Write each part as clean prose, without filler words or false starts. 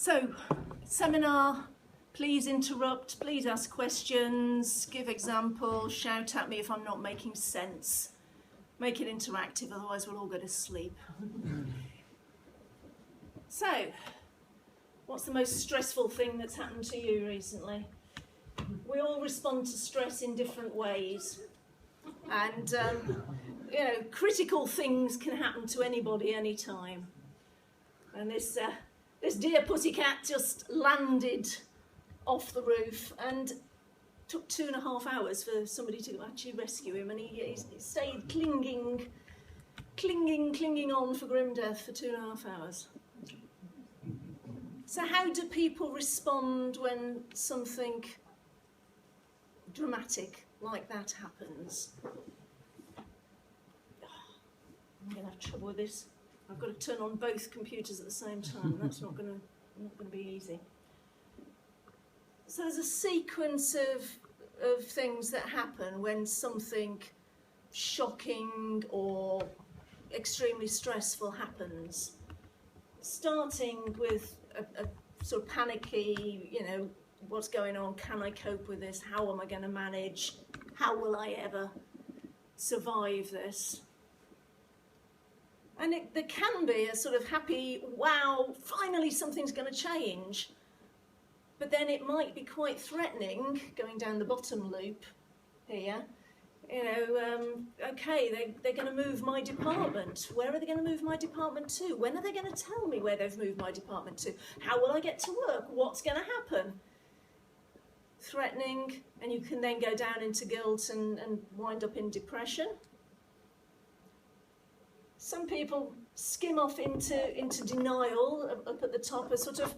So, seminar, please interrupt, please ask questions, give examples, shout at me if I'm not making sense. Make it interactive, otherwise we'll all go to sleep. So, what's the most stressful thing that's happened to you recently? We all respond to stress in different ways. And, critical things can happen to anybody anytime. And this dear pussycat just landed off the roof and took 2.5 hours for somebody to actually rescue him, and he stayed clinging on for grim death for 2.5 hours. So how do people respond when something dramatic like that happens? I'm going to have trouble with this. I've got to turn on both computers at the same time. That's not going to be easy. So there's a sequence of things that happen when something shocking or extremely stressful happens. Starting with a sort of panicky, what's going on? Can I cope with this? How am I going to manage? How will I ever survive this? And there can be a sort of happy, wow, finally something's going to change. But then it might be quite threatening, going down the bottom loop here. Okay, they're going to move my department. Where are they going to move my department to? When are they going to tell me where they've moved my department to? How will I get to work? What's going to happen? Threatening, and you can then go down into guilt and wind up in depression. Some people skim off into denial up at the top, a sort of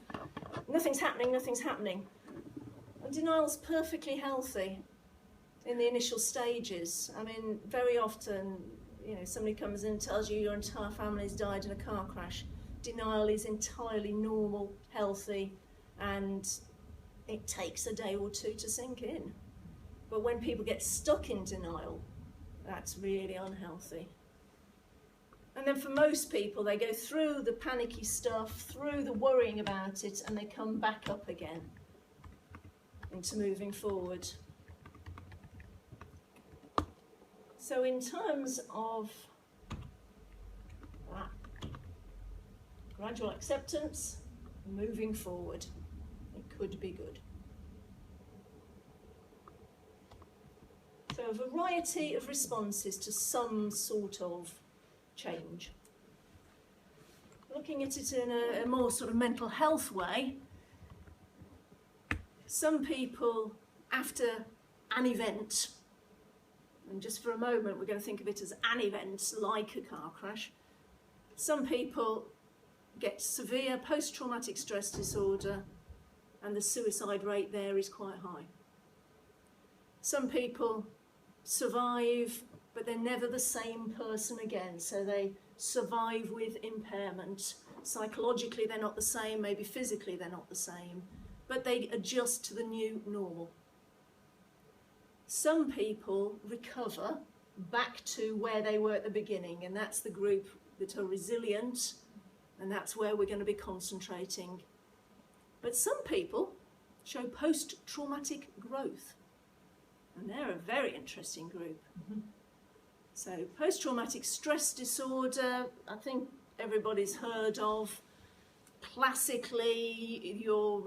nothing's happening. And denial's perfectly healthy in the initial stages. I mean, very often, somebody comes in and tells you your entire family's died in a car crash. Denial is entirely normal, healthy, and it takes a day or two to sink in. But when people get stuck in denial, that's really unhealthy. And then for most people, they go through the panicky stuff, through the worrying about it, and they come back up again into moving forward. So in terms of that, gradual acceptance, moving forward, it could be good. So a variety of responses to some sort of change. Looking at it in a more sort of mental health way, some people, after an event, and just for a moment we're going to think of it as an event like a car crash, some people get severe post-traumatic stress disorder and the suicide rate there is quite high. Some people survive, but they're never the same person again, so they survive with impairment. Psychologically they're not the same, maybe physically they're not the same, but they adjust to the new normal. Some people recover back to where they were at the beginning, and that's the group that are resilient, and that's where we're going to be concentrating. But some people show post-traumatic growth, and they're a very interesting group. Mm-hmm. So post-traumatic stress disorder, I think everybody's heard of. Classically, your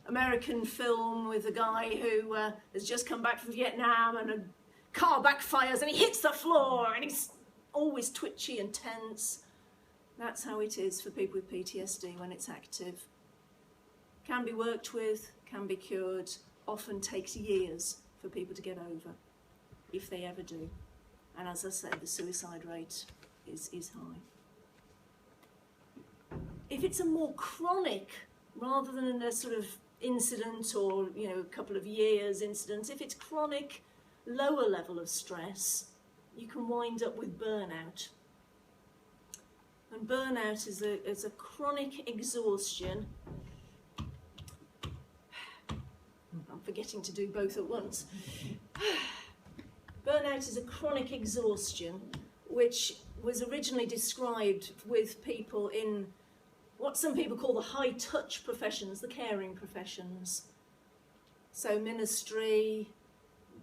American film with a guy who has just come back from Vietnam and a car backfires and he hits the floor and he's always twitchy and tense. That's how it is for people with PTSD when it's active. Can be worked with, can be cured, often takes years for people to get over, if they ever do. And as I said, the suicide rate is high. If it's a more chronic, rather than a sort of incident or a couple of years incident, if it's chronic, lower level of stress, you can wind up with burnout. And burnout is a chronic exhaustion. I'm forgetting to do both at once. Burnout is a chronic exhaustion which was originally described with people in what some people call the high-touch professions, the caring professions. So ministry,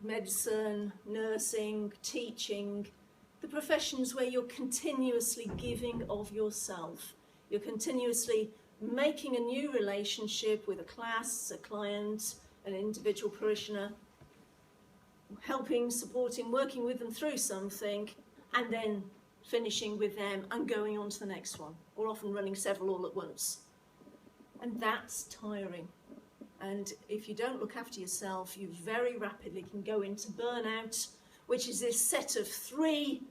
medicine, nursing, teaching, the professions where you're continuously giving of yourself. You're continuously making a new relationship with a class, a client, an individual parishioner, helping, supporting, working with them through something, and then finishing with them and going on to the next one, or often running several all at once. And that's tiring. And if you don't look after yourself, you very rapidly can go into burnout, which is this set of 3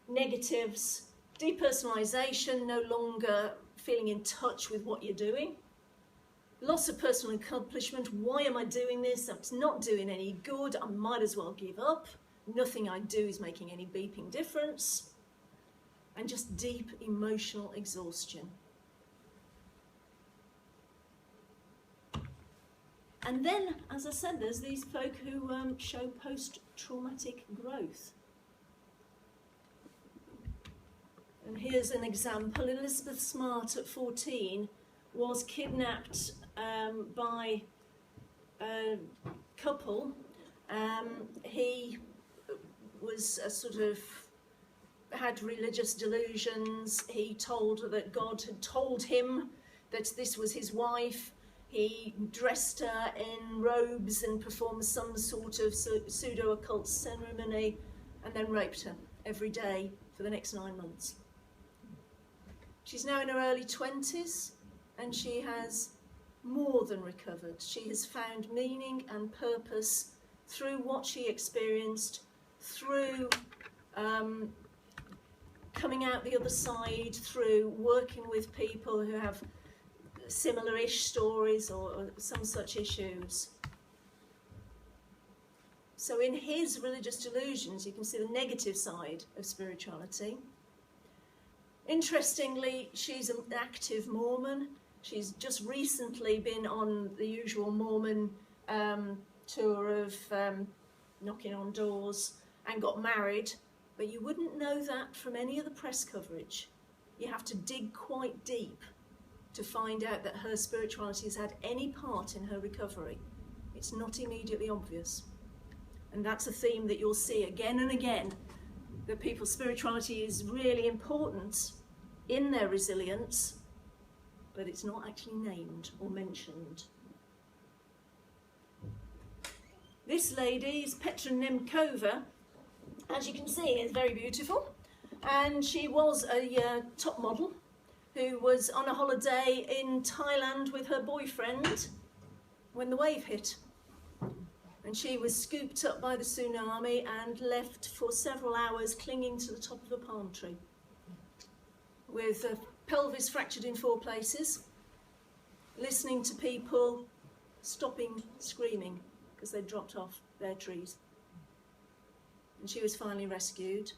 negatives: depersonalization, no longer feeling in touch with what you're doing; loss of personal accomplishment, why am I doing this? It's not doing any good, I might as well give up. Nothing I do is making any beeping difference. And just deep emotional exhaustion. And then, as I said, there's these folk who show post-traumatic growth. And here's an example. Elizabeth Smart at 14 was kidnapped by a couple. He was a sort of had religious delusions. He told that God had told him that this was his wife. He dressed her in robes and performed some sort of pseudo-occult ceremony, and then raped her every day for the next 9 months. She's now in her early 20s, and she has more than recovered. She has found meaning and purpose through what she experienced, through coming out the other side, through working with people who have similar-ish stories or some such issues. So in his religious delusions, you can see the negative side of spirituality. Interestingly, she's an active Mormon. She's just recently been on the usual Mormon tour of knocking on doors and got married. But you wouldn't know that from any of the press coverage. You have to dig quite deep to find out that her spirituality has had any part in her recovery. It's not immediately obvious. And that's a theme that you'll see again and again, that people's spirituality is really important in their resilience, but it's not actually named or mentioned. This lady is Petra Nemkova. As you can see, is very beautiful, and she was a top model who was on a holiday in Thailand with her boyfriend when the wave hit, and she was scooped up by the tsunami and left for several hours clinging to the top of a palm tree with a pelvis fractured in 4 places, listening to people stopping screaming because they dropped off their trees. And she was finally rescued.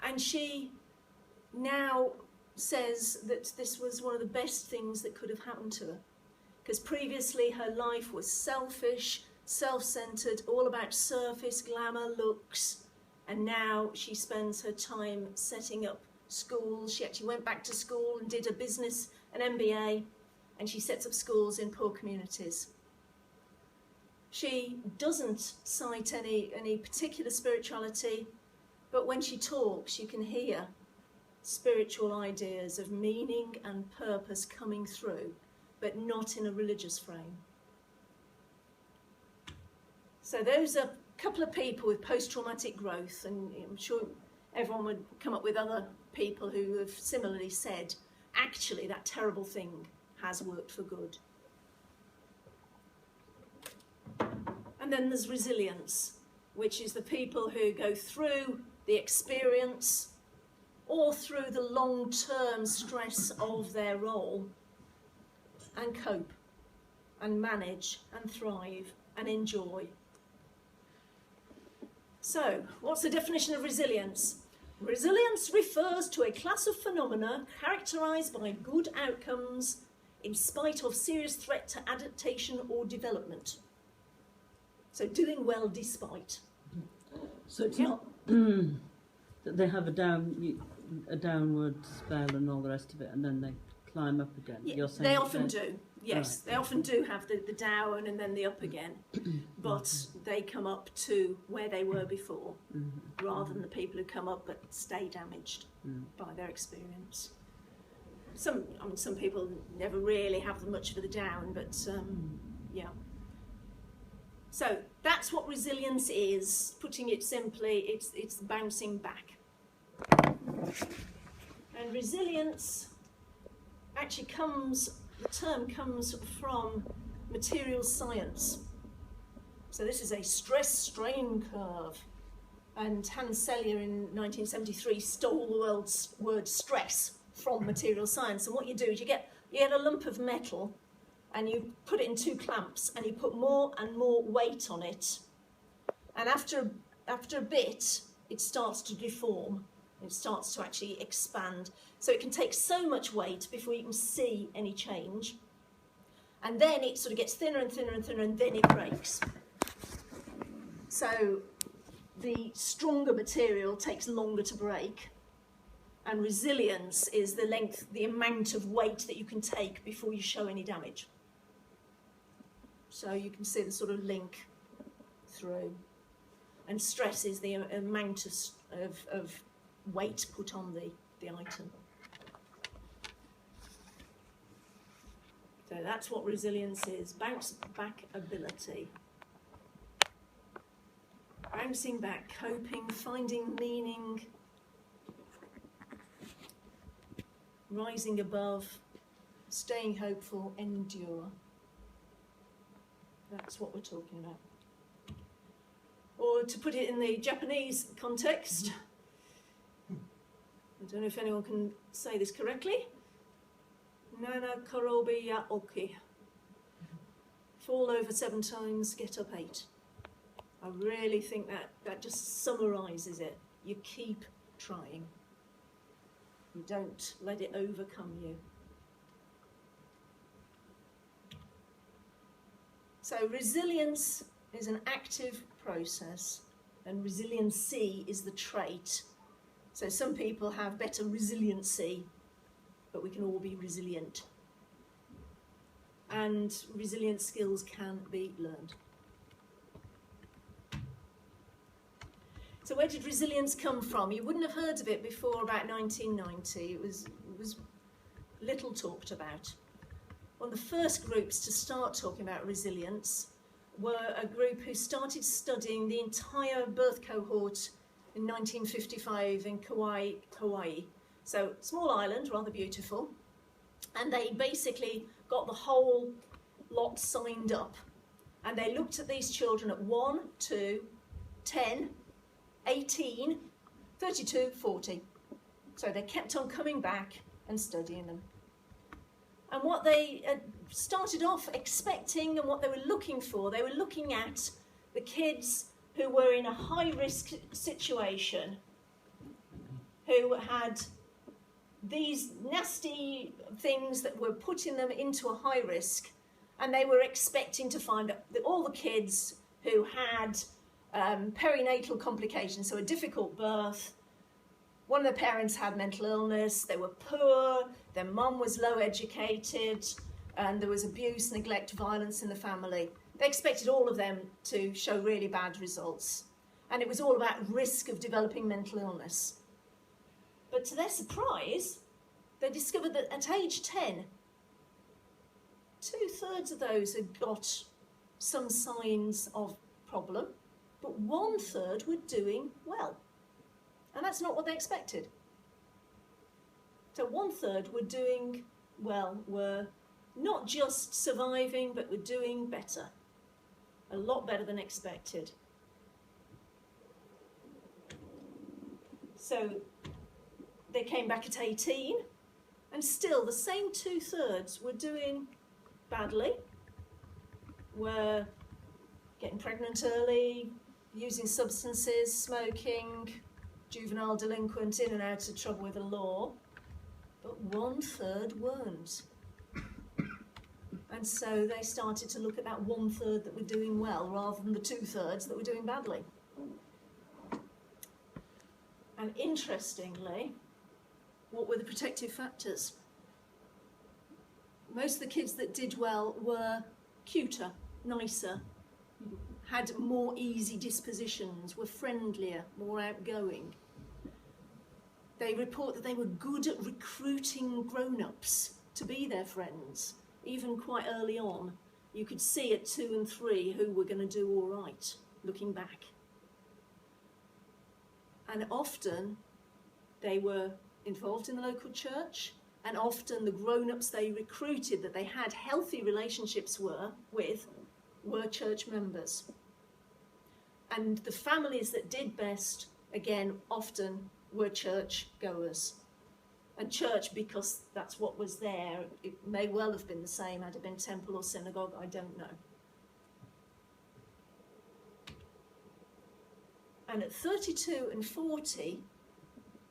And she now says that this was one of the best things that could have happened to her, because previously her life was selfish, self-centered, all about surface, glamour, looks, and now she spends her time setting up schools. She actually went back to school and did a business, an MBA, and she sets up schools in poor communities. She doesn't cite any particular spirituality, but when she talks, you can hear spiritual ideas of meaning and purpose coming through, but not in a religious frame. So those are a couple of people with post-traumatic growth, and I'm sure everyone would come up with other people who have similarly said, actually, that terrible thing has worked for good. And then there's resilience, which is the people who go through the experience or through the long-term stress of their role and cope and manage and thrive and enjoy. So, what's the definition of resilience? Resilience refers to a class of phenomena characterised by good outcomes in spite of serious threat to adaptation or development. So doing well despite. So it's not that they have a downward spell and all the rest of it, and then they climb up again. Yeah, You're saying they often do. Yes, Right. they often do have the down and then the up again, but they come up to where they were before, rather than the people who come up but stay damaged by their experience. Some people never really have much of the down, but yeah. So that's what resilience is. Putting it simply, it's bouncing back. And resilience actually the term comes from materials science. So this is a stress-strain curve. And Hans Selye in 1973 stole the world's word stress from materials science. And what you do is you get a lump of metal and you put it in two clamps and you put more and more weight on it. And after a bit, it starts to deform. It starts to actually expand. So it can take so much weight before you can see any change. And then it sort of gets thinner and thinner and thinner, and then it breaks. So the stronger material takes longer to break. And resilience is the amount of weight that you can take before you show any damage. So you can see the sort of link through. And stress is the amount of weight put on the item. So that's what resilience is, bounce back ability. Bouncing back, coping, finding meaning, rising above, staying hopeful, endure. That's what we're talking about. Or to put it in the Japanese context, I don't know if anyone can say this correctly. Nana korobi ya oki. Fall over 7 times, get up 8. I really think that just summarises it. You keep trying. You don't let it overcome you. So resilience is an active process, and resiliency is the trait. So some people have better resiliency, but we can all be resilient. And resilient skills can be learned. So where did resilience come from? You wouldn't have heard of it before about 1990. It was little talked about. One of the first groups to start talking about resilience were a group who started studying the entire birth cohort in 1955 in Kauai, Hawaii. So small island, rather beautiful. And they basically got the whole lot signed up. And they looked at these children at 1, 2, 10, 18, 32, 40. So they kept on coming back and studying them. And what they started off expecting and what they were looking for, they were looking at the kids who were in a high-risk situation, who had these nasty things that were putting them into a high risk, and they were expecting to find all the kids who had perinatal complications, so a difficult birth. One of the parents had mental illness, they were poor, their mum was low educated, and there was abuse, neglect, violence in the family. They expected all of them to show really bad results. And it was all about risk of developing mental illness. But to their surprise, they discovered that at age 10, 2/3 of those had got some signs of problem, but 1/3 were doing well. And that's not what they expected. So 1/3 were doing well, were not just surviving, but were doing better. A lot better than expected. So they came back at 18, and still the same 2/3 were doing badly, were getting pregnant early, using substances, smoking, juvenile delinquent, in and out of trouble with the law, but 1/3 weren't. And so they started to look at that 1/3 that were doing well rather than the 2/3 that were doing badly. And interestingly, what were the protective factors? Most of the kids that did well were cuter, nicer, had more easy dispositions, were friendlier, more outgoing. They report that they were good at recruiting grown-ups to be their friends, even quite early on. You could see at 2 and 3 who were going to do all right, looking back. And often they were involved in the local church, and often the grown-ups they recruited that they had healthy relationships with were church members. And the families that did best, again, often were church goers. And church, because that's what was there, it may well have been the same had it been temple or synagogue, I don't know. And at 32 and 40,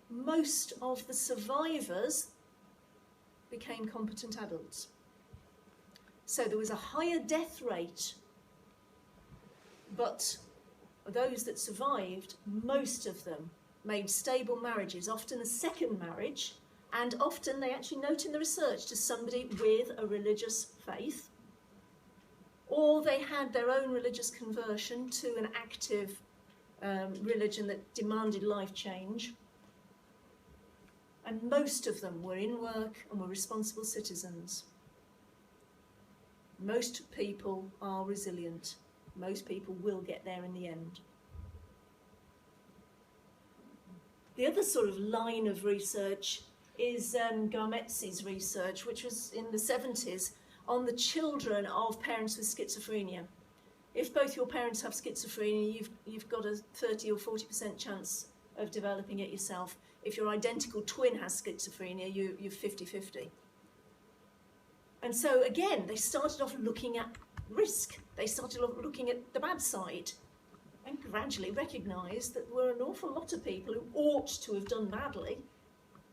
most of the survivors became competent adults. So there was a higher death rate, but those that survived, most of them made stable marriages, often a second marriage, and often they actually note in the research to somebody with a religious faith, or they had their own religious conversion to an active religion that demanded life change. And most of them were in work and were responsible citizens. Most people are resilient. Most people will get there in the end. The other sort of line of research is Garmetz's research, which was in the 70s, on the children of parents with schizophrenia. If both your parents have schizophrenia, you've got a 30 or 40% chance of developing it yourself. If your identical twin has schizophrenia, you're 50-50. And so again, they started off looking at risk. They started off looking at the bad side and gradually recognised that there were an awful lot of people who ought to have done badly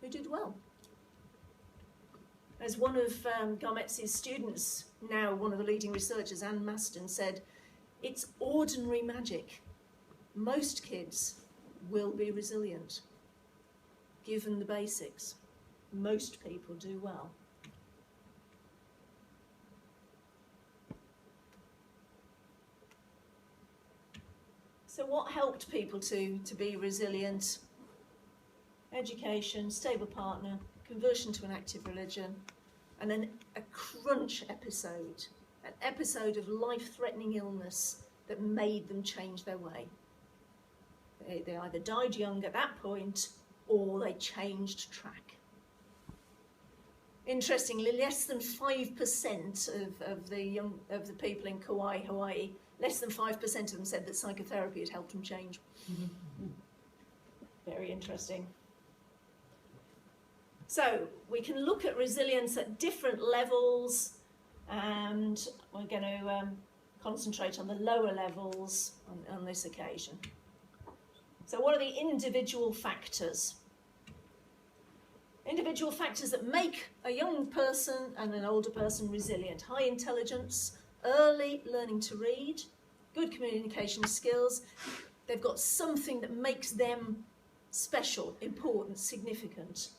who did well. As one of Garmetz's students, now one of the leading researchers, Anne Maston, said, it's ordinary magic. Most kids will be resilient, given the basics. Most people do well. So what helped people to be resilient? Education, stable partner, conversion to an active religion, and then a crunch episode, an episode of life-threatening illness that made them change their way. They either died young at that point, or they changed track. Interestingly, less than 5% of the people in Kauai, Hawaii, less than 5% of them said that psychotherapy had helped them change. Very interesting. So we can look at resilience at different levels, and we're going to concentrate on the lower levels on this occasion. So what are the individual factors? Individual factors that make a young person and an older person resilient. High intelligence, early learning to read, good communication skills. They've got something that makes them special, important, significant.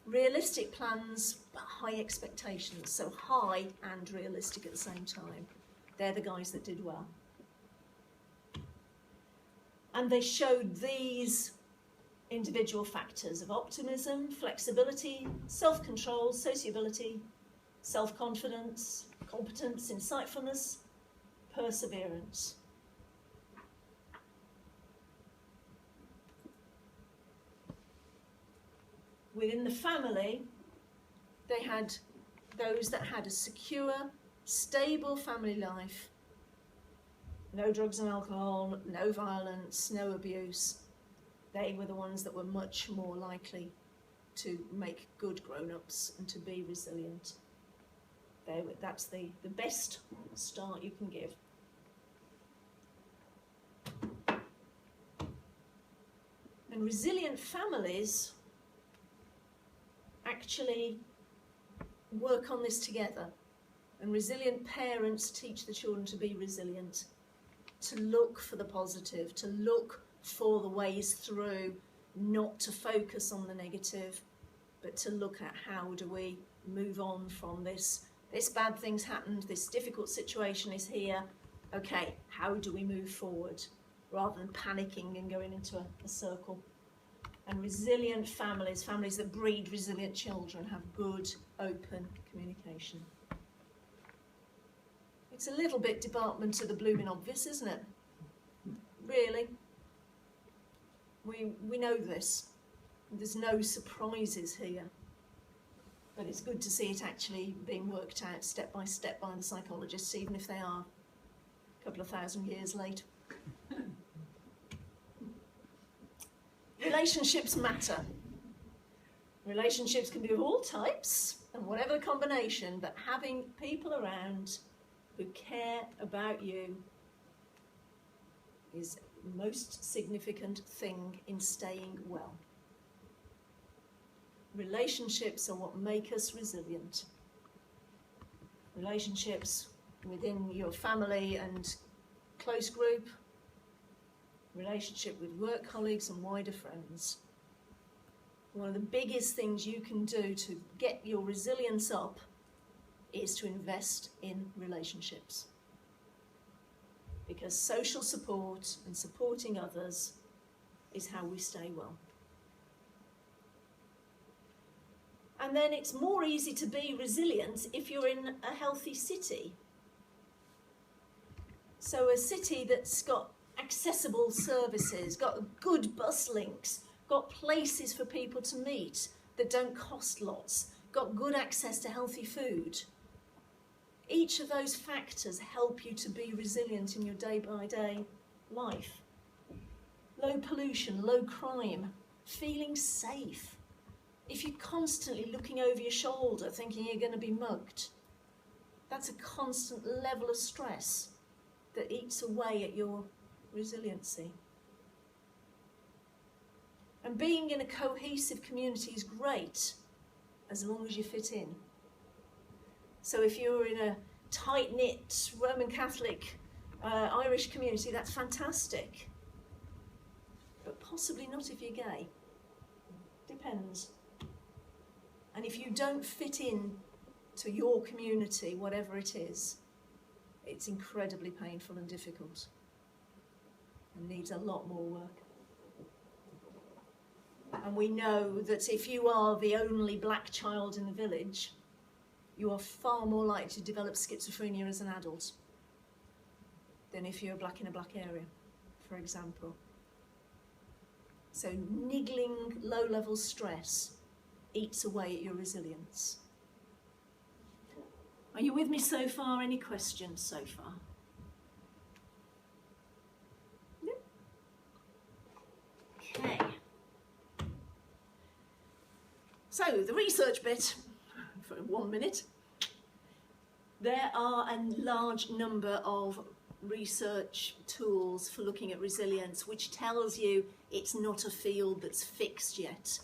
Realistic plans, but high expectations. So high and realistic at the same time. They're the guys that did well. And they showed these individual factors of optimism, flexibility, self-control, sociability, self-confidence, competence, insightfulness, perseverance. Within the family, they had those that had a secure, stable family life, no drugs and alcohol, no violence, no abuse. They were the ones that were much more likely to make good grown-ups and to be resilient. That's the best start you can give. And resilient families actually work on this together. And resilient parents teach the children to be resilient, to look for the positive, to look for the ways through, not to focus on the negative, but to look at how do we move on from this this bad thing's happened, this difficult situation is here, okay, how do we move forward? Rather than panicking and going into a circle. And resilient families, families that breed resilient children, have good, open communication. It's a little bit department of the blooming obvious, isn't it? Really. We know this. There's no surprises here. But it's good to see it actually being worked out step by the psychologists, even if they are a couple of thousand years late. Relationships matter. Relationships can be of all types and whatever combination, but having people around who care about you is the most significant thing in staying well. Relationships are what make us resilient. Relationships within your family and close group, relationship with work colleagues and wider friends. One of the biggest things you can do to get your resilience up is to invest in relationships. Because social support and supporting others is how we stay well. And then it's more easy to be resilient if you're in a healthy city. So a city that's got accessible services, got good bus links, got places for people to meet that don't cost lots, got good access to healthy food. Each of those factors help you to be resilient in your day-by-day life. Low pollution, low crime, feeling safe. If you're constantly looking over your shoulder thinking you're going to be mugged, that's a constant level of stress that eats away at your resiliency. And being in a cohesive community is great as long as you fit in. So if you're in a tight-knit Roman Catholic Irish community, that's fantastic. But possibly not if you're gay. Depends. And if you don't fit in to your community, whatever it is, it's incredibly painful and difficult and needs a lot more work. And we know that if you are the only black child in the village, you are far more likely to develop schizophrenia as an adult than if you're black in a black area, for example. So niggling low-level stress eats away at your resilience. Are you with me so far? Any questions so far? No? Okay. So the research bit, for 1 minute. There are a large number of research tools for looking at resilience, which tells you it's not a field that's fixed yet.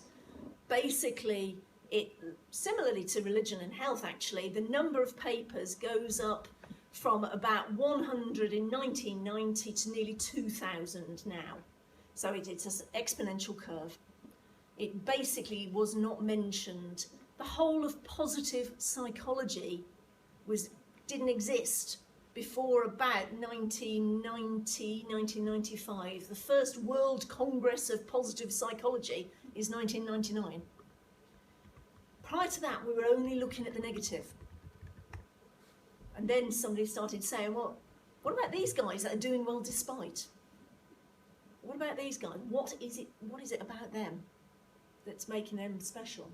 Basically, similarly to religion and health actually, the number of papers goes up from about 100 in 1990 to nearly 2,000 now. So it's an exponential curve. It basically was not mentioned. The whole of positive psychology didn't exist before about 1990, 1995. The first World Congress of Positive Psychology is 1999. Prior to that, we were only looking at the negative. And then somebody started saying, well, what about these guys that are doing well despite? What about these guys? What is it about them that's making them special?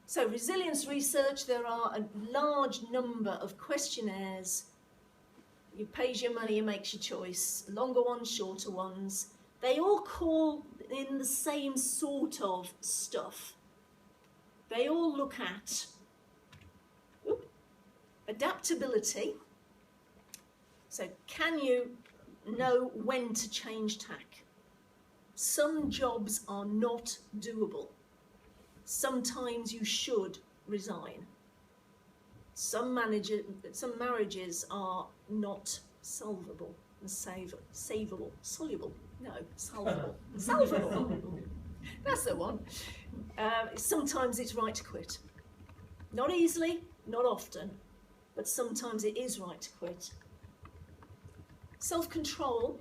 So resilience research, there are a large number of questionnaires. You pays your money and makes your choice. Longer ones, shorter ones. They all call in the same sort of stuff. They all look at adaptability. So can you know when to change tack? Some jobs are not doable. Sometimes you should resign. Some marriages are not solvable. Savable. Soluble. No, solvable. Solvable. That's the one. Sometimes it's right to quit. Not easily, not often, but sometimes it is right to quit. Self-control,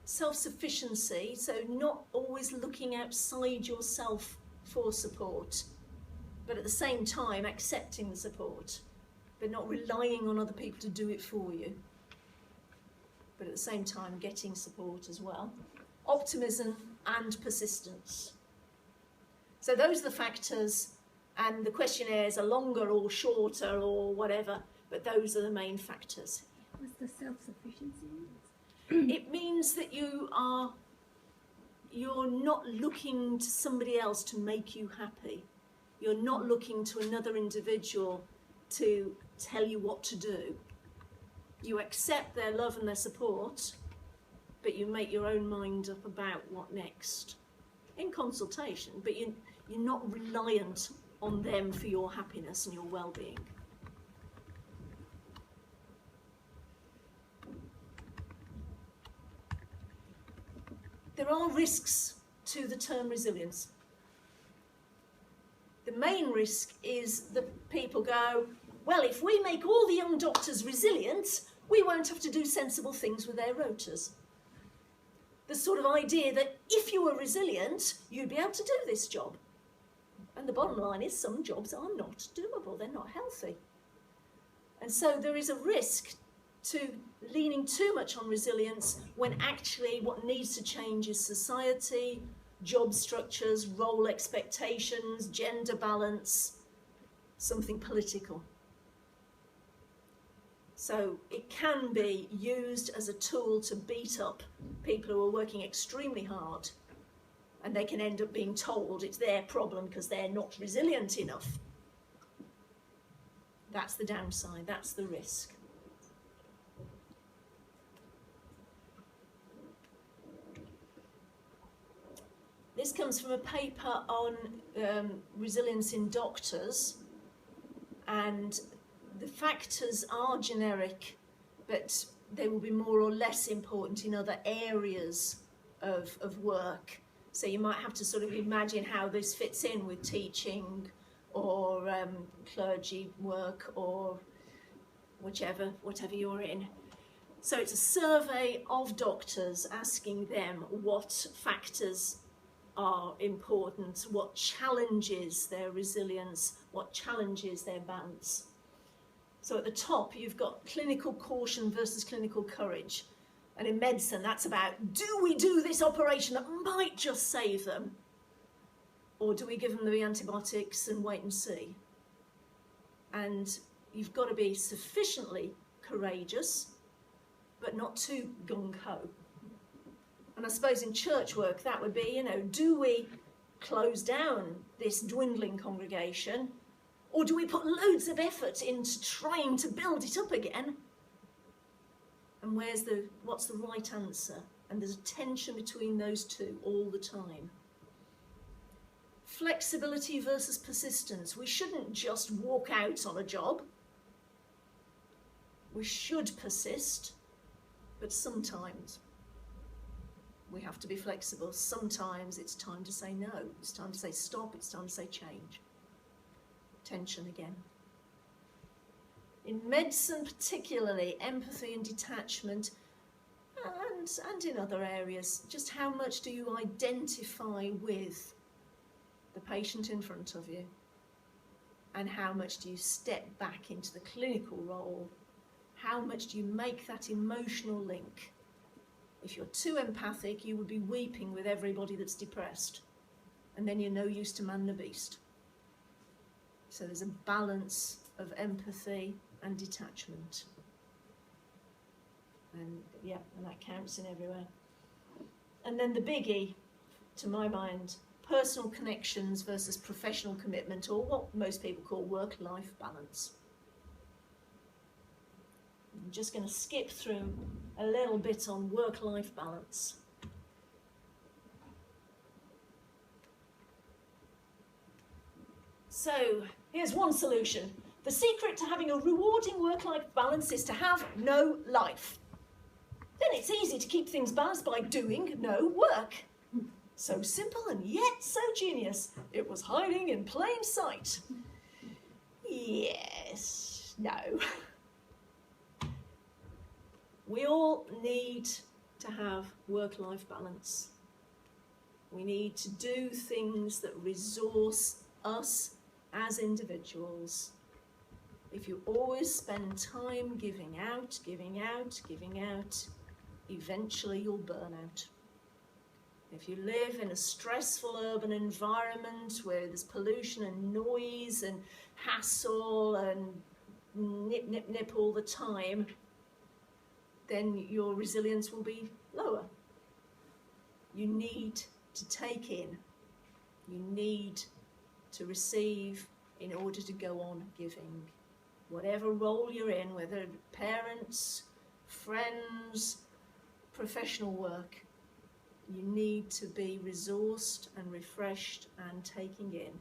self-sufficiency, so not always looking outside yourself for support, but at the same time accepting the support, but not relying on other people to do it for you, but at the same time getting support as well. Optimism and persistence. So those are the factors, and the questionnaires are longer or shorter or whatever, but those are the main factors. What's the self-sufficiency? It means that you're not looking to somebody else to make you happy. You're not looking to another individual to tell you what to do. You accept their love and their support, but you make your own mind up about what next. In consultation, but you're not reliant on them for your happiness and your well-being. There are risks to the term resilience. The main risk is that people go, well, if we make all the young doctors resilient, we won't have to do sensible things with their rotas. The sort of idea that if you were resilient, you'd be able to do this job. And the bottom line is some jobs are not doable, they're not healthy. And so there is a risk to leaning too much on resilience when actually what needs to change is society, job structures, role expectations, gender balance, something political. So it can be used as a tool to beat up people who are working extremely hard, and they can end up being told it's their problem because they're not resilient enough. That's the downside, that's the risk. This comes from a paper on resilience in doctors, and the factors are generic, but they will be more or less important in other areas of work. So you might have to sort of imagine how this fits in with teaching or clergy work or whatever you're in. So it's a survey of doctors asking them what factors are important, what challenges their resilience, what challenges their balance. So at the top, you've got clinical caution versus clinical courage. And in medicine, that's about, do we do this operation that might just save them? Or do we give them the antibiotics and wait and see? And you've got to be sufficiently courageous, but not too gung-ho. And I suppose in church work, that would be, do we close down this dwindling congregation, or do we put loads of effort into trying to build it up again? And what's the right answer? And there's a tension between those two all the time. Flexibility versus persistence. We shouldn't just walk out on a job. We should persist, but sometimes we have to be flexible. Sometimes it's time to say no. It's time to say stop. It's time to say change. Tension again. In medicine particularly, empathy and detachment, and in other areas, just how much do you identify with the patient in front of you? And how much do you step back into the clinical role? How much do you make that emotional link? If you're too empathic, you would be weeping with everybody that's depressed. And then you're no use to man the beast. So there's a balance of empathy and detachment. And that counts in everywhere. And then the biggie, to my mind, personal connections versus professional commitment, or what most people call work-life balance. I'm just going to skip through a little bit on work-life balance. So here's one solution. The secret to having a rewarding work-life balance is to have no life. Then it's easy to keep things balanced by doing no work. So simple and yet so genius. It was hiding in plain sight. Yes, no. We all need to have work-life balance. We need to do things that resource us as individuals. If you always spend time giving out, eventually you'll burn out. If you live in a stressful urban environment where there's pollution and noise and hassle and nip all the time, then your resilience will be lower. You need to take in, you need to receive in order to go on giving. Whatever role you're in, whether parents, friends, professional work, you need to be resourced and refreshed and taking in.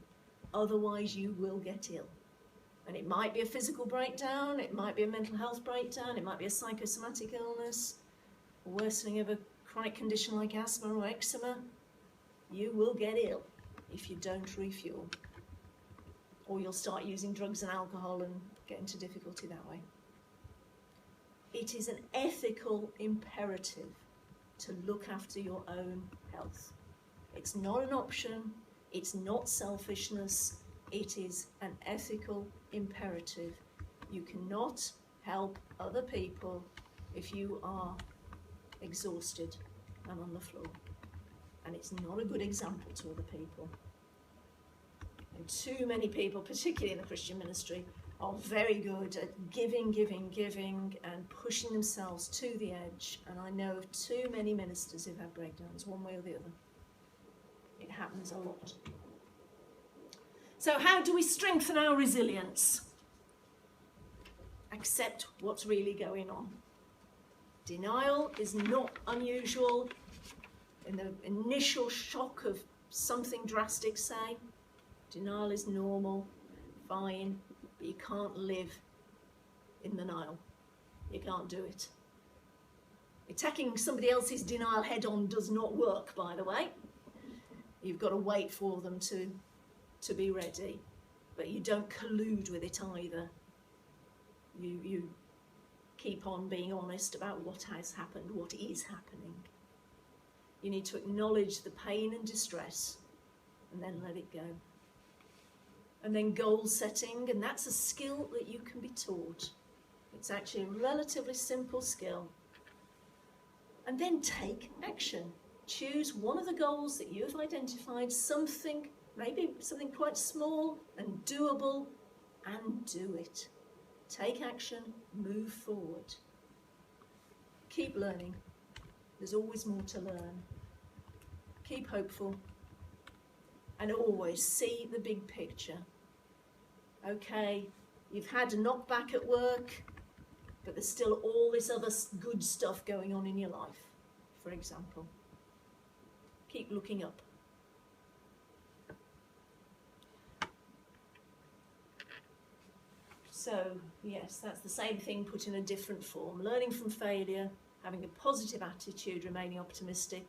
Otherwise you will get ill. And it might be a physical breakdown, it might be a mental health breakdown, it might be a psychosomatic illness, a worsening of a chronic condition like asthma or eczema. You will get ill if you don't refuel. Or you'll start using drugs and alcohol and get into difficulty that way. It is an ethical imperative to look after your own health. It's not an option, it's not selfishness, it is an ethical imperative. You cannot help other people if you are exhausted and on the floor. And it's not a good example to other people. And too many people, particularly in the Christian ministry, are very good at giving and pushing themselves to the edge. And I know of too many ministers who've had breakdowns one way or the other. It happens a lot. So how do we strengthen our resilience? Accept what's really going on. Denial is not unusual. In the initial shock of something drastic, say, denial is normal, fine, but you can't live in denial. You can't do it. Attacking somebody else's denial head on does not work, by the way. You've got to wait for them to be ready, but you don't collude with it either. You keep on being honest about what has happened, what is happening. You need to acknowledge the pain and distress and then let it go. And then goal setting, and that's a skill that you can be taught. It's actually a relatively simple skill. And then take action. Choose one of the goals that you've identified, something, maybe something quite small and doable, and do it. Take action, move forward. Keep learning. There's always more to learn. Keep hopeful. And always see the big picture. Okay, you've had a knockback at work, but there's still all this other good stuff going on in your life, for example. Keep looking up. So, yes, that's the same thing put in a different form. Learning from failure, having a positive attitude, remaining optimistic,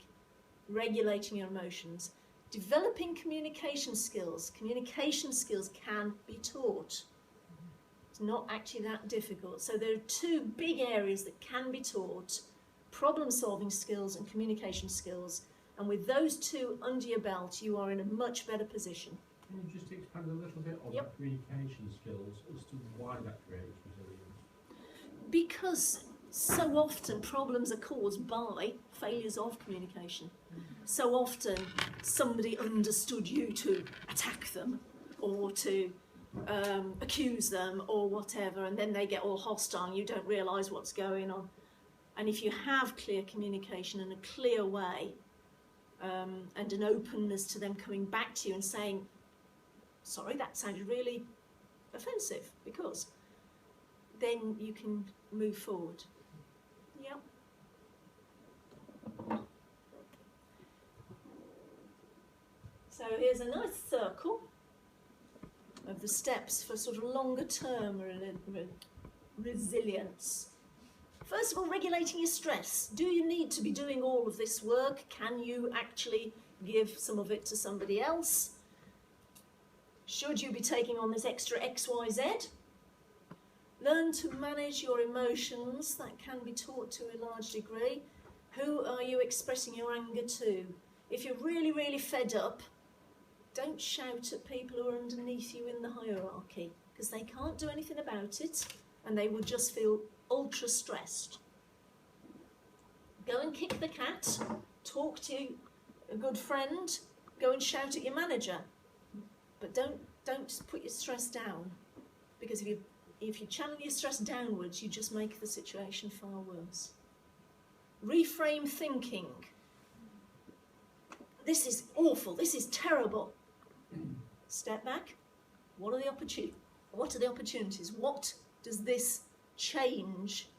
regulating your emotions, developing communication skills. Communication skills can be taught. It's not actually that difficult. So there are two big areas that can be taught: problem-solving skills and communication skills. And with those two under your belt, you are in a much better position. Can you just expand a little bit on that communication skills as to why that creates resilience? Because so often problems are caused by failures of communication. So often somebody understood you to attack them or to accuse them or whatever, and then they get all hostile and you don't realise what's going on. And if you have clear communication and a clear way and an openness to them coming back to you and saying, sorry, that sounded really offensive, because then you can move forward. Yep. So here's a nice circle of the steps for sort of longer term resilience. First of all, regulating your stress. Do you need to be doing all of this work? Can you actually give some of it to somebody else? Should you be taking on this extra XYZ? Learn to manage your emotions. That can be taught to a large degree. Who are you expressing your anger to? If you're really, really fed up, don't shout at people who are underneath you in the hierarchy, because they can't do anything about it and they will just feel ultra stressed. Go and kick the cat, talk to a good friend, go and shout at your manager. But don't put your stress down, because if you channel your stress downwards, you just make the situation far worse. Reframe thinking. This is awful, this is terrible. Step back. What are the opportunities? What does this change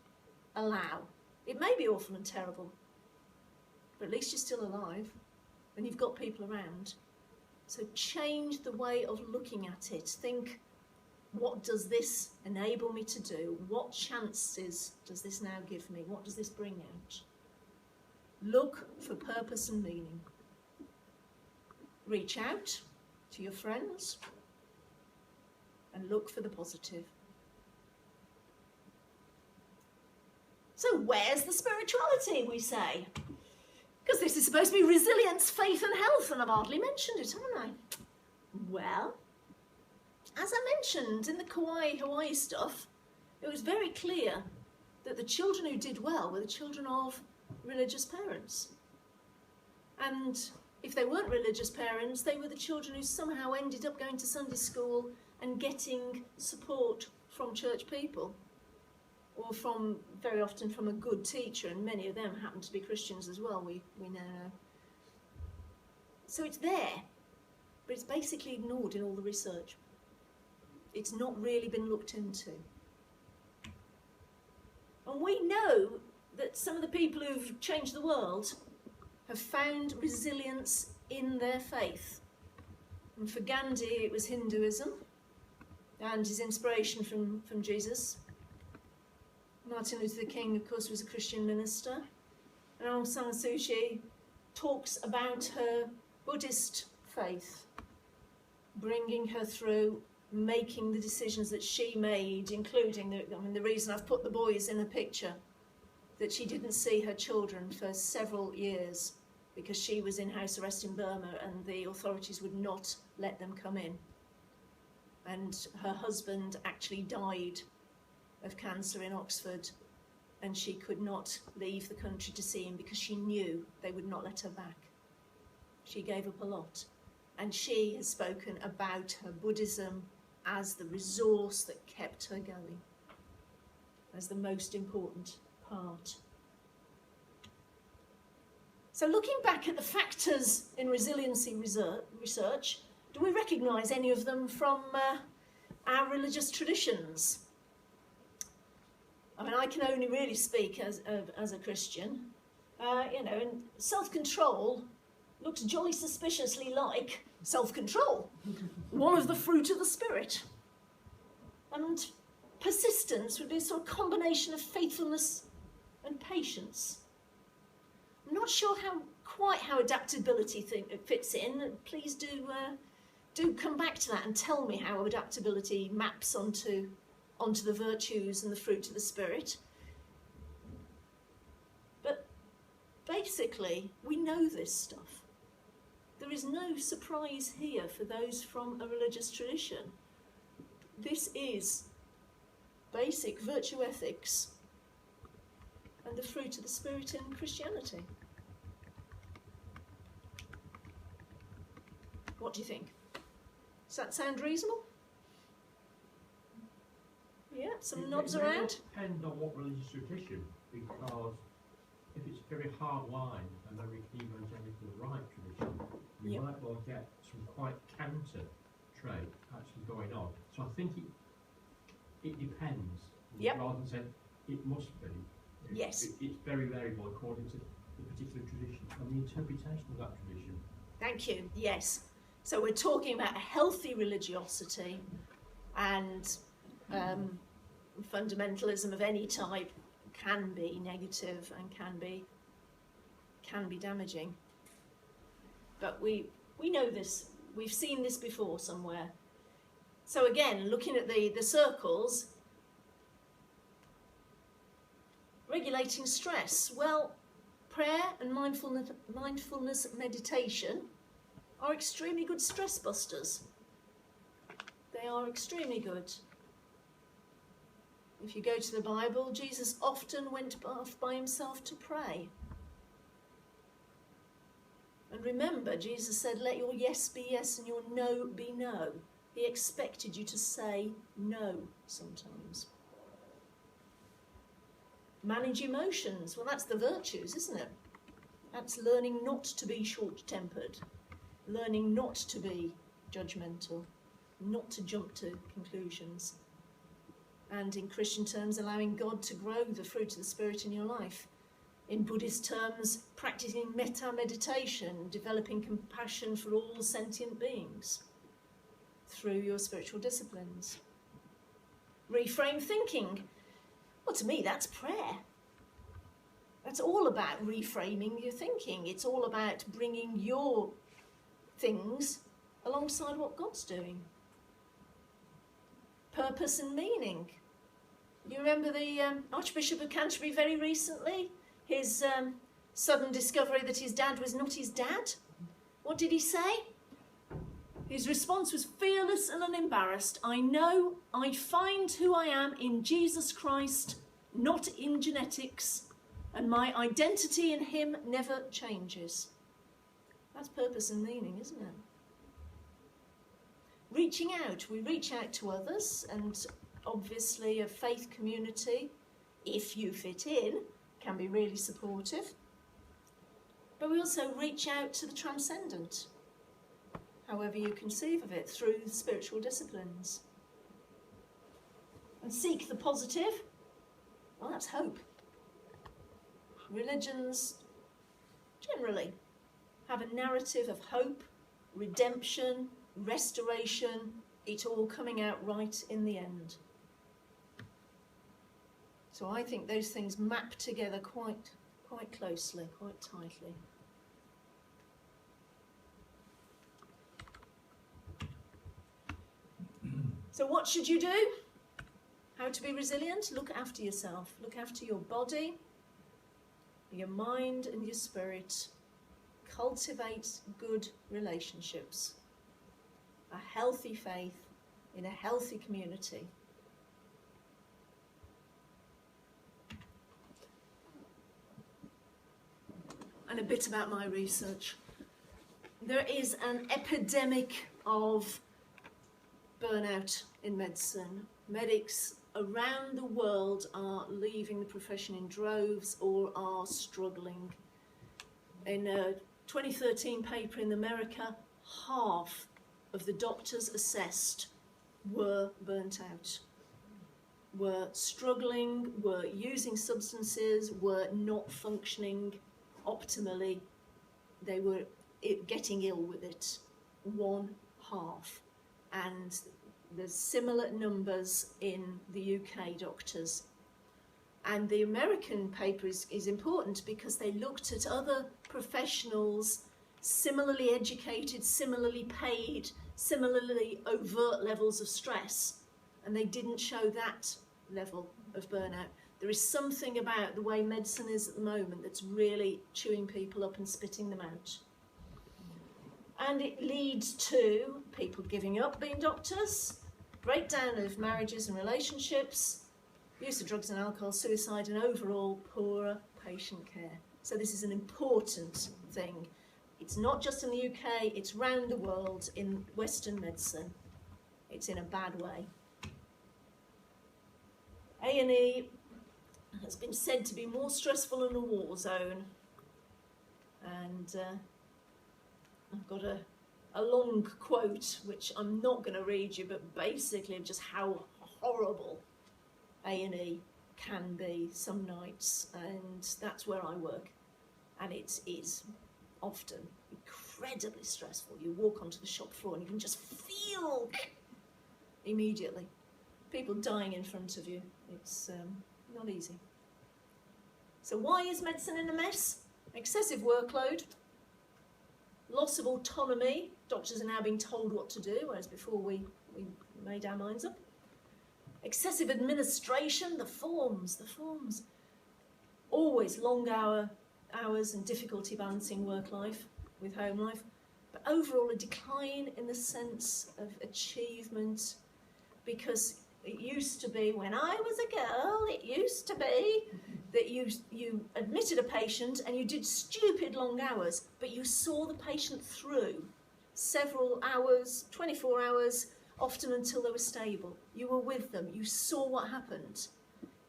allow? It may be awful and terrible, but at least you're still alive and you've got people around. So change the way of looking at it. Think, what does this enable me to do? What chances does this now give me? What does this bring out? Look for purpose and meaning. Reach out to your friends and look for the positive. So where's the spirituality, we say? Because this is supposed to be resilience, faith and health, and I've hardly mentioned it, haven't I? Well, as I mentioned in the Hawaii stuff, it was very clear that the children who did well were the children of religious parents. And if they weren't religious parents, they were the children who somehow ended up going to Sunday school and getting support from church people, or very often from a good teacher, and many of them happen to be Christians as well, we now know. So it's there, but it's basically ignored in all the research. It's not really been looked into. And we know that some of the people who've changed the world have found resilience in their faith. And for Gandhi, it was Hinduism and his inspiration from Jesus. Martin Luther King, of course, was a Christian minister. And Aung San Suu Kyi talks about her Buddhist faith, bringing her through, making the decisions that she made, including, the reason I've put the boys in the picture, that she didn't see her children for several years because she was in house arrest in Burma and the authorities would not let them come in. And her husband actually died of cancer in Oxford, and she could not leave the country to see him because she knew they would not let her back. She gave up a lot, and she has spoken about her Buddhism as the resource that kept her going, as the most important part. So looking back at the factors in resiliency research, do we recognise any of them from our religious traditions? I mean, I can only really speak as a Christian, and self-control looks jolly suspiciously like self-control, one of the fruit of the Spirit. And persistence would be a sort of combination of faithfulness and patience. I'm not sure quite how adaptability fits in. Please do come back to that and tell me how adaptability maps onto the virtues and the fruit of the Spirit. But basically, we know this stuff. There is no surprise here for those from a religious tradition. This is basic virtue ethics and the fruit of the Spirit in Christianity. What do you think? Does that sound reasonable? Yeah, some nods around. It depends on what religious tradition, because if it's a very hard line, a very evangelical right tradition, you might well get some quite counter trade actually going on. So I think it depends. Rather than saying it must be. Yes. It's very variable according to the particular tradition and the interpretation of that tradition. Thank you. Yes. So we're talking about a healthy religiosity, and fundamentalism of any type can be negative and can be damaging. But we know this. We've seen this before somewhere. So again, looking at the circles, regulating stress. Well, prayer and mindfulness meditation are extremely good stress busters. They are extremely good. If you go to the Bible, Jesus often went off by himself to pray. And remember, Jesus said, let your yes be yes and your no be no. He expected you to say no sometimes. Manage emotions. Well, that's the virtues, isn't it? That's learning not to be short-tempered, learning not to be judgmental, not to jump to conclusions. And in Christian terms, allowing God to grow the fruit of the Spirit in your life. In Buddhist terms, practicing metta meditation, developing compassion for all sentient beings through your spiritual disciplines. Reframe thinking. Well, to me, that's prayer. That's all about reframing your thinking. It's all about bringing your things alongside what God's doing. Purpose and meaning. You remember the Archbishop of Canterbury very recently? His sudden discovery that his dad was not his dad? What did he say? His response was fearless and unembarrassed. I know I find who I am in Jesus Christ, not in genetics, and my identity in him never changes. That's purpose and meaning, isn't it? Reaching out. We reach out to others, and obviously a faith community, if you fit in, can be really supportive. But we also reach out to the transcendent, however you conceive of it, through the spiritual disciplines. And seek the positive. Well, that's hope. Religions generally have a narrative of hope, redemption, restoration, it all coming out right in the end. So I think those things map together quite closely, quite tightly. So what should you do? How to be resilient? Look after yourself. Look after your body, your mind and your spirit. Cultivate good relationships. A healthy faith in a healthy community. And a bit about my research. There is an epidemic of burnout in medicine. Medics around the world are leaving the profession in droves or are struggling. In a 2013 paper in America, half of the doctors assessed were burnt out, were struggling, were using substances, were not functioning optimally. They were getting ill with it. One half. And there's similar numbers in the UK doctors. And the American paper is important because they looked at other professionals, similarly educated, similarly paid, similarly overt levels of stress, and they didn't show that level of burnout. There is something about the way medicine is at the moment that's really chewing people up and spitting them out. And it leads to people giving up being doctors, breakdown of marriages and relationships, use of drugs and alcohol, suicide, and overall poorer patient care. So this is an important thing. It's not just in the UK, it's round the world in Western medicine. It's in a bad way. A&E has been said to be more stressful than a war zone. And I've got a long quote, which I'm not going to read you, but basically just how horrible A&E can be some nights, and that's where I work. And it is often incredibly stressful. You walk onto the shop floor and you can just feel immediately people dying in front of you. It's not easy. So why is medicine in a mess? Excessive workload, loss of autonomy. Doctors are now being told what to do, whereas before we made our minds up. Excessive administration, the forms. Always long hours and difficulty balancing work life with home life. But overall a decline in the sense of achievement, because it used to be, when I was a girl, it used to be that you admitted a patient and you did stupid long hours, but you saw the patient through several hours, 24 hours, often until they were stable. You were with them, you saw what happened.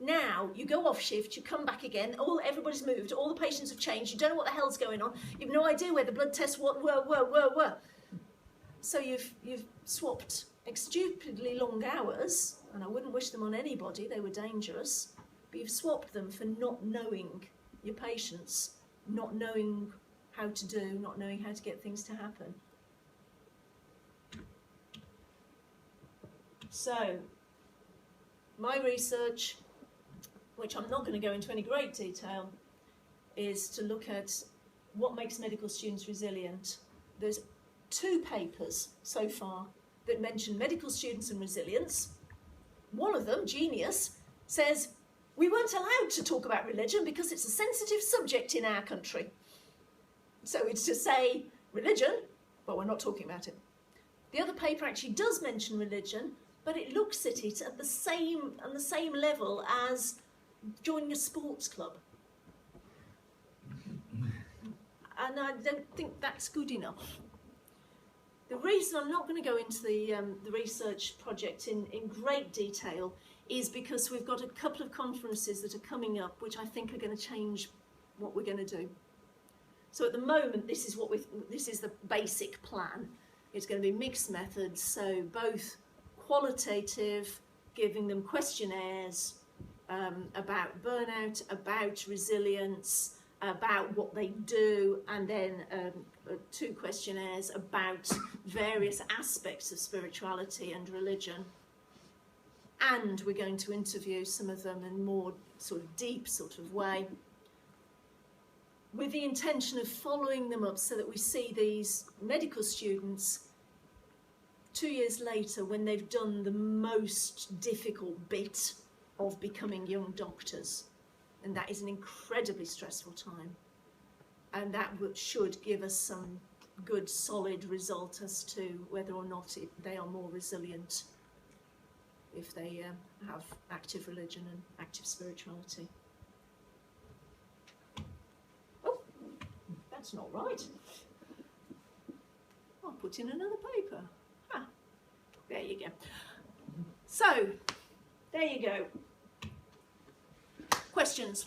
Now, you go off shift, you come back again, everybody's moved, all the patients have changed, you don't know what the hell's going on, you've no idea where the blood tests were. So you've swapped stupidly long hours, and I wouldn't wish them on anybody, they were dangerous, but you've swapped them for not knowing your patients, not knowing how to do, not knowing how to get things to happen. So, my research, which I'm not going to go into any great detail, is to look at what makes medical students resilient. There's 2 papers so far that mention medical students and resilience. One of them, Genius, says we weren't allowed to talk about religion because it's a sensitive subject in our country. So it's to say religion, but we're not talking about it. The other paper actually does mention religion, but it looks at it at the same level as joining a sports club. And I don't think that's good enough. The reason I'm not going to go into the research project in great detail is because we've got a couple of conferences that are coming up which I think are going to change what we're going to do. So at the moment, this is the basic plan. It's going to be mixed methods, so both qualitative, giving them questionnaires about burnout, about resilience, about what they do, and then 2 questionnaires about various aspects of spirituality and religion. And we're going to interview some of them in more sort of deep sort of way, with the intention of following them up so that we see these medical students 2 years later when they've done the most difficult bit of becoming young doctors. And that is an incredibly stressful time. And that should give us some good, solid result as to whether or not they are more resilient if they have active religion and active spirituality. Oh, that's not right. I'll put in another paper. Ah, there you go. So, there you go. Questions?